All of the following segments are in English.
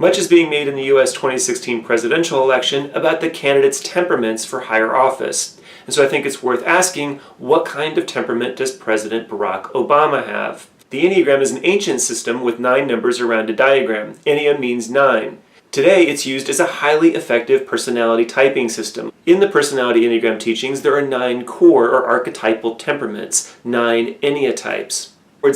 Much is being made in the U.S. 2016 presidential election about the candidates' temperaments for higher office. And so I think it's worth asking, what kind of temperament does President Barack Obama have? The Enneagram is an ancient system with 9 numbers around a diagram. Ennea means 9. Today, it's used as a highly effective personality typing system. In the personality Enneagram teachings, there are 9 core or archetypal temperaments, 9 Ennea types.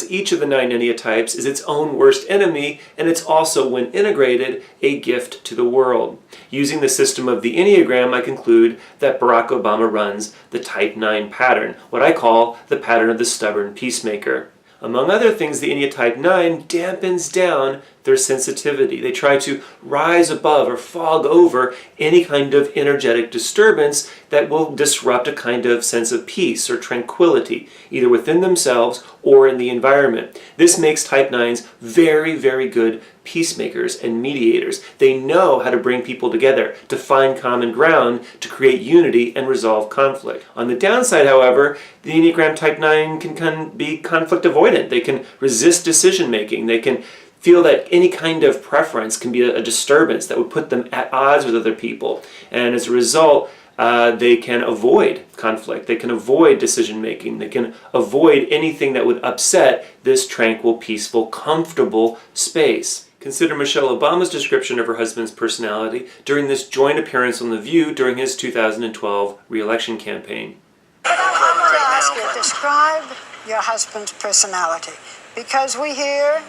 Each of the 9 Ennea types is its own worst enemy, and it's also, when integrated, a gift to the world. Using the system of the Enneagram, I conclude that Barack Obama runs the Type 9 pattern, what I call the pattern of the stubborn peacemaker. Among other things, the Ennea Type 9 dampens down their sensitivity. They try to rise above or fog over any kind of energetic disturbance that will disrupt a kind of sense of peace or tranquility, either within themselves or in the environment. This makes Type 9s very, very good peacemakers and mediators. They know how to bring people together, to find common ground, to create unity and resolve conflict. On the downside, however, the Enneagram Type 9 can be conflict avoidant. They can resist decision making. They can feel that any kind of preference can be a disturbance that would put them at odds with other people. And as a result, they can avoid conflict. They can avoid decision making. They can avoid anything that would upset this tranquil, peaceful, comfortable space. Consider Michelle Obama's description of her husband's personality during this joint appearance on The View during his 2012 re-election campaign. I want to ask you, describe your husband's personality. Because we hear,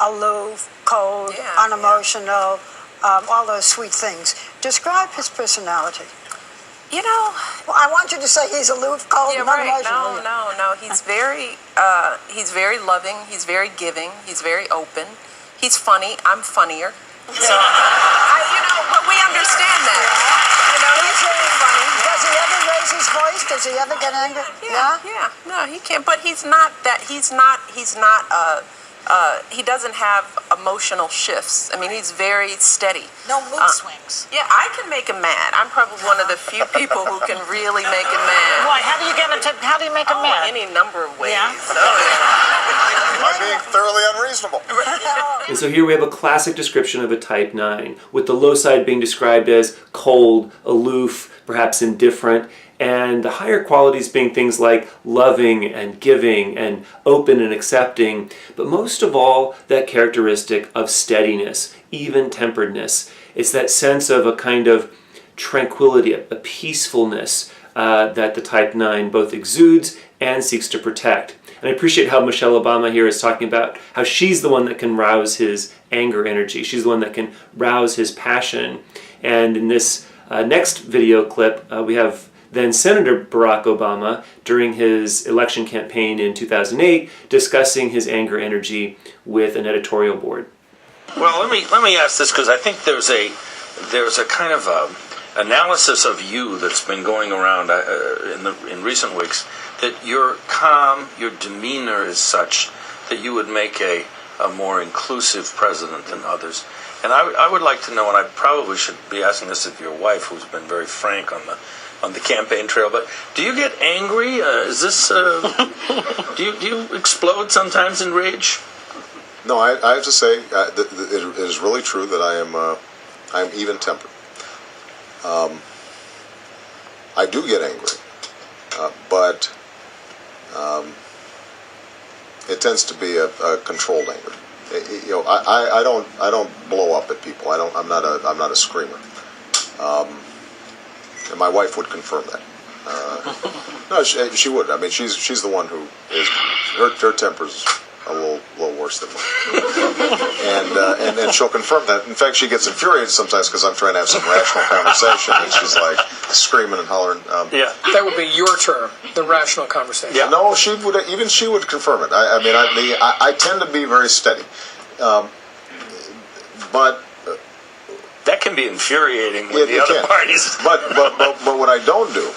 aloof, cold, unemotional, all those sweet things. Describe his personality. Well, I want you to say he's aloof, cold, and unemotional. No. He's very loving. He's very giving. He's very open. He's funny. I'm funnier. So, but we understand that. He's very funny. Does he ever raise his voice? Does he ever get angry? Yeah. No, he can't. But he's not that. He doesn't have emotional shifts. I mean, he's very steady. No mood swings. Yeah, I can make him mad. I'm probably one of the few people who can really make him mad. Why? How do you make him mad? Any number of ways. Yeah. By being thoroughly unreasonable. And so here we have a classic description of a Type 9, with the low side being described as cold, aloof, perhaps indifferent, and the higher qualities being things like loving and giving and open and accepting, but most of all, that characteristic of steadiness, even-temperedness. It's that sense of a kind of tranquility, a peacefulness that the Type 9 both exudes and seeks to protect. And I appreciate how Michelle Obama here is talking about how she's the one that can rouse his anger energy. She's the one that can rouse his passion. And in this next video clip, we have then Senator Barack Obama during his election campaign in 2008 discussing his anger energy with an editorial board. Well, let me ask this, because I think there's a kind of analysis of you that's been going around in recent weeks, that you're calm, your demeanor is such that you would make a more inclusive president than others. And I would like to know, and I probably should be asking this of your wife, who's been very frank on the campaign trail, but do you get angry? Is this do you explode sometimes in rage? No, I have to say it is really true that I am even-tempered. I do get angry, but it tends to be a controlled anger. I don't blow up at people. I'm not a screamer. And my wife would confirm that. No, she would. I mean, she's the one who is her temper's a little worse than mine, and she'll confirm that. In fact, she gets infuriated sometimes because I'm trying to have some rational conversation, and she's like screaming and hollering. That would be your term, the rational conversation. Yeah, no, she would confirm it. I tend to be very steady, but that can be infuriating with the other parties. But what I don't do,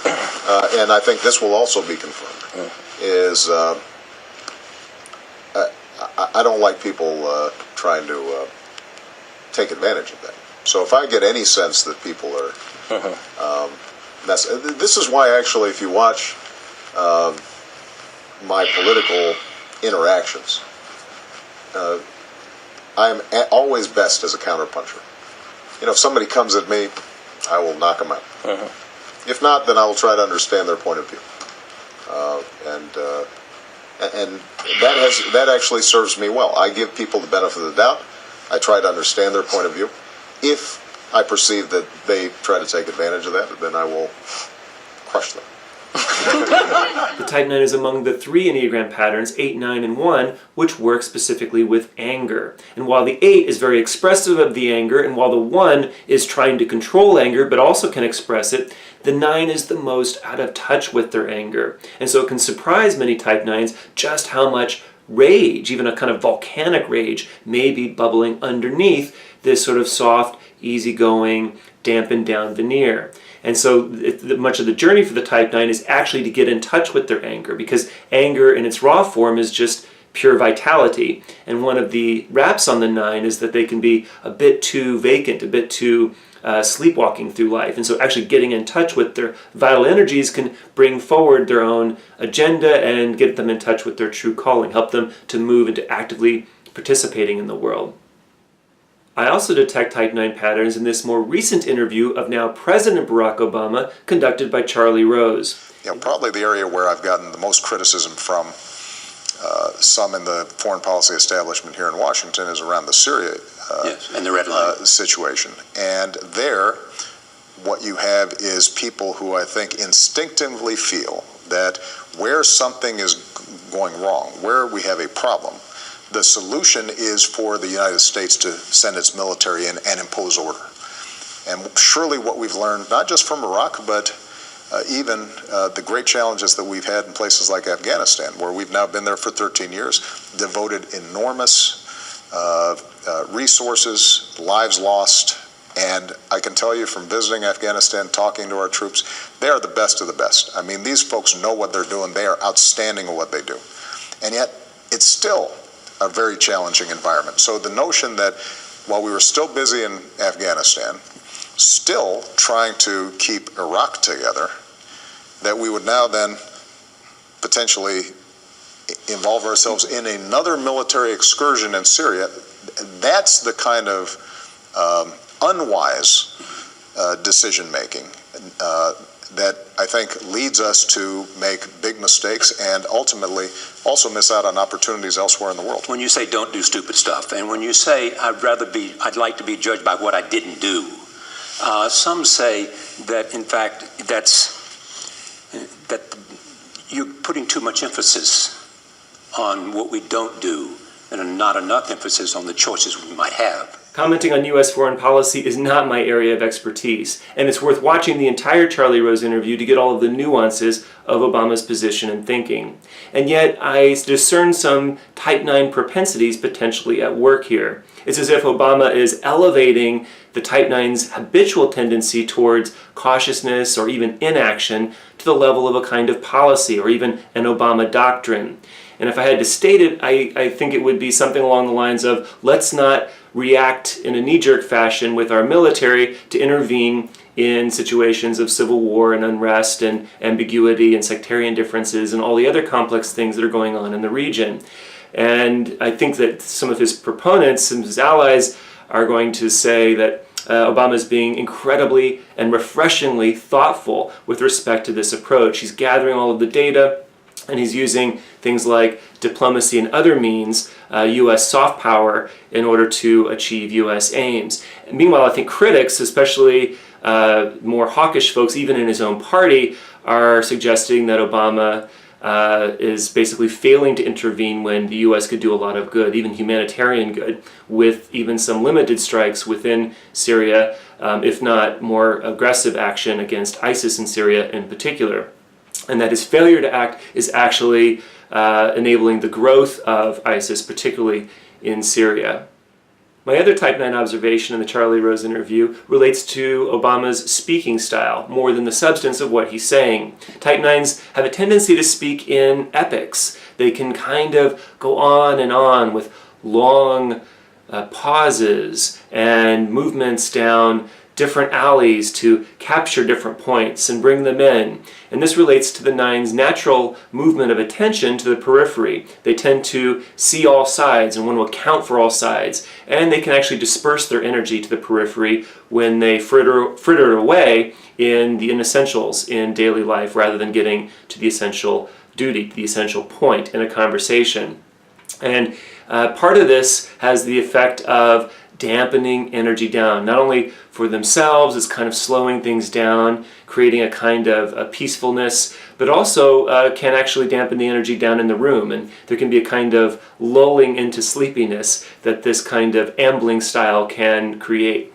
and I think this will also be confirmed, is I don't like people trying to take advantage of that. So if I get any sense that people are, this is why actually, if you watch my political interactions, I'm always best as a counterpuncher. If somebody comes at me, I will knock them out. If not, then I will try to understand their point of view. And that actually serves me well. I give people the benefit of the doubt. I try to understand their point of view. If I perceive that they try to take advantage of that, then I will crush them. The Type 9 is among the 3 Enneagram patterns, 8, 9, and 1, which work specifically with anger. And while the 8 is very expressive of the anger, and while the 1 is trying to control anger but also can express it, the 9 is the most out of touch with their anger. And so it can surprise many Type 9s just how much rage, even a kind of volcanic rage, may be bubbling underneath this sort of soft, easygoing, dampened down veneer. And so much of the journey for the Type 9 is actually to get in touch with their anger, because anger in its raw form is just pure vitality. And one of the raps on the 9 is that they can be a bit too vacant, a bit too sleepwalking through life. And so actually getting in touch with their vital energies can bring forward their own agenda and get them in touch with their true calling, help them to move into actively participating in the world. I also detect Type 9 patterns in this more recent interview of now President Barack Obama, conducted by Charlie Rose. Probably the area where I've gotten the most criticism from some in the foreign policy establishment here in Washington is around the Syria and the red line situation. And there, what you have is people who I think instinctively feel that where something is going wrong, where we have a problem, the solution is for the United States to send its military in and impose order. And surely what we've learned, not just from Iraq, but even the great challenges that we've had in places like Afghanistan, where we've now been there for 13 years, devoted enormous resources, lives lost, and I can tell you from visiting Afghanistan, talking to our troops, they are the best of the best. I mean, these folks know what they're doing. They are outstanding at what they do. And yet, it's still a very challenging environment. So the notion that while we were still busy in Afghanistan, still trying to keep Iraq together, that we would now then potentially involve ourselves in another military excursion in Syria, that's the kind of unwise decision-making that I think leads us to make big mistakes and ultimately also miss out on opportunities elsewhere in the world. When you say don't do stupid stuff, and when you say I'd like to be judged by what I didn't do, some say that in fact that you're putting too much emphasis on what we don't do and not enough emphasis on the choices we might have. Commenting on U.S. foreign policy is not my area of expertise, and it's worth watching the entire Charlie Rose interview to get all of the nuances of Obama's position and thinking. And yet, I discern some Type 9 propensities potentially at work here. It's as if Obama is elevating the Type 9's habitual tendency towards cautiousness or even inaction to the level of a kind of policy or even an Obama doctrine. And if I had to state it, I think it would be something along the lines of, let's not react in a knee-jerk fashion with our military to intervene in situations of civil war and unrest and ambiguity and sectarian differences and all the other complex things that are going on in the region. And I think that some of his proponents, some of his allies, are going to say that Obama is being incredibly and refreshingly thoughtful with respect to this approach. He's gathering all of the data, and he's using things like diplomacy and other means, U.S. soft power, in order to achieve U.S. aims. And meanwhile, I think critics, especially more hawkish folks, even in his own party, are suggesting that Obama is basically failing to intervene when the U.S. could do a lot of good, even humanitarian good, with even some limited strikes within Syria, if not more aggressive action against ISIS in Syria in particular. And that his failure to act is actually enabling the growth of ISIS, particularly in Syria. My other Type 9 observation in the Charlie Rose interview relates to Obama's speaking style, more than the substance of what he's saying. Type 9s have a tendency to speak in epics. They can kind of go on and on with long pauses and movements down different alleys to capture different points and bring them in. And this relates to the nine's natural movement of attention to the periphery. They tend to see all sides and want to account for all sides. And they can actually disperse their energy to the periphery when they fritter away in the inessentials in daily life rather than getting to the essential duty, the essential point in a conversation. And part of this has the effect of dampening energy down, not only for themselves, it's kind of slowing things down, creating a kind of a peacefulness, but also can actually dampen the energy down in the room. And there can be a kind of lulling into sleepiness that this kind of ambling style can create.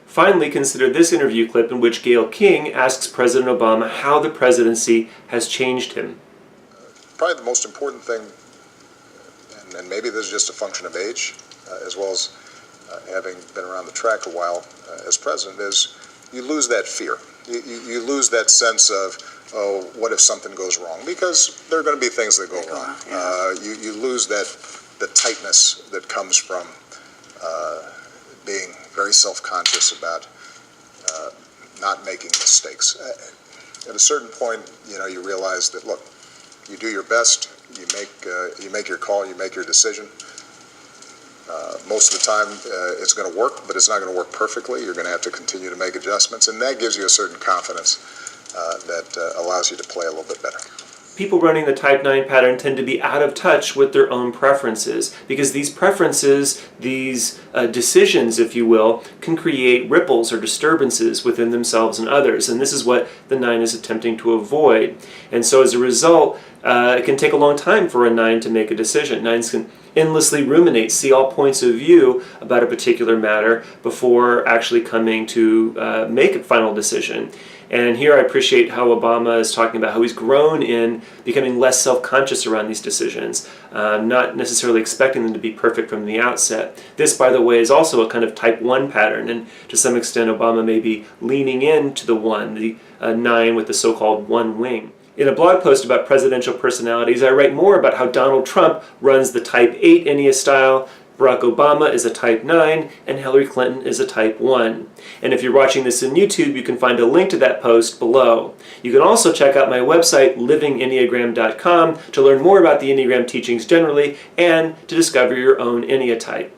Finally, consider this interview clip in which Gayle King asks President Obama how the presidency has changed him. Probably the most important thing, and maybe this is just a function of age, as well as having been around the track a while as president, is you lose that fear. You lose that sense of, oh, what if something goes wrong? Because there are going to be things that go wrong. You lose the tightness that comes from being very self-conscious about not making mistakes. At a certain point, you realize that, look, you do your best, you make your call, you make your decision. Most of the time, it's going to work, but it's not going to work perfectly. You're going to have to continue to make adjustments, and that gives you a certain confidence that allows you to play a little bit better. People running the Type 9 pattern tend to be out of touch with their own preferences because these preferences, these decisions, if you will, can create ripples or disturbances within themselves and others. And this is what the 9 is attempting to avoid. And so as a result, it can take a long time for a 9 to make a decision. 9s can endlessly ruminate, see all points of view about a particular matter before actually coming to make a final decision. And here I appreciate how Obama is talking about how he's grown in becoming less self-conscious around these decisions, not necessarily expecting them to be perfect from the outset. This, by the way, is also a kind of Type 1 pattern, and to some extent Obama may be leaning into the 1, the 9 with the so-called one wing. In a blog post about presidential personalities, I write more about how Donald Trump runs the Type 8 Ennea style, Barack Obama is a Type 9, and Hillary Clinton is a Type 1. And if you're watching this in YouTube, you can find a link to that post below. You can also check out my website, livingenneagram.com, to learn more about the Enneagram teachings generally and to discover your own Ennea type.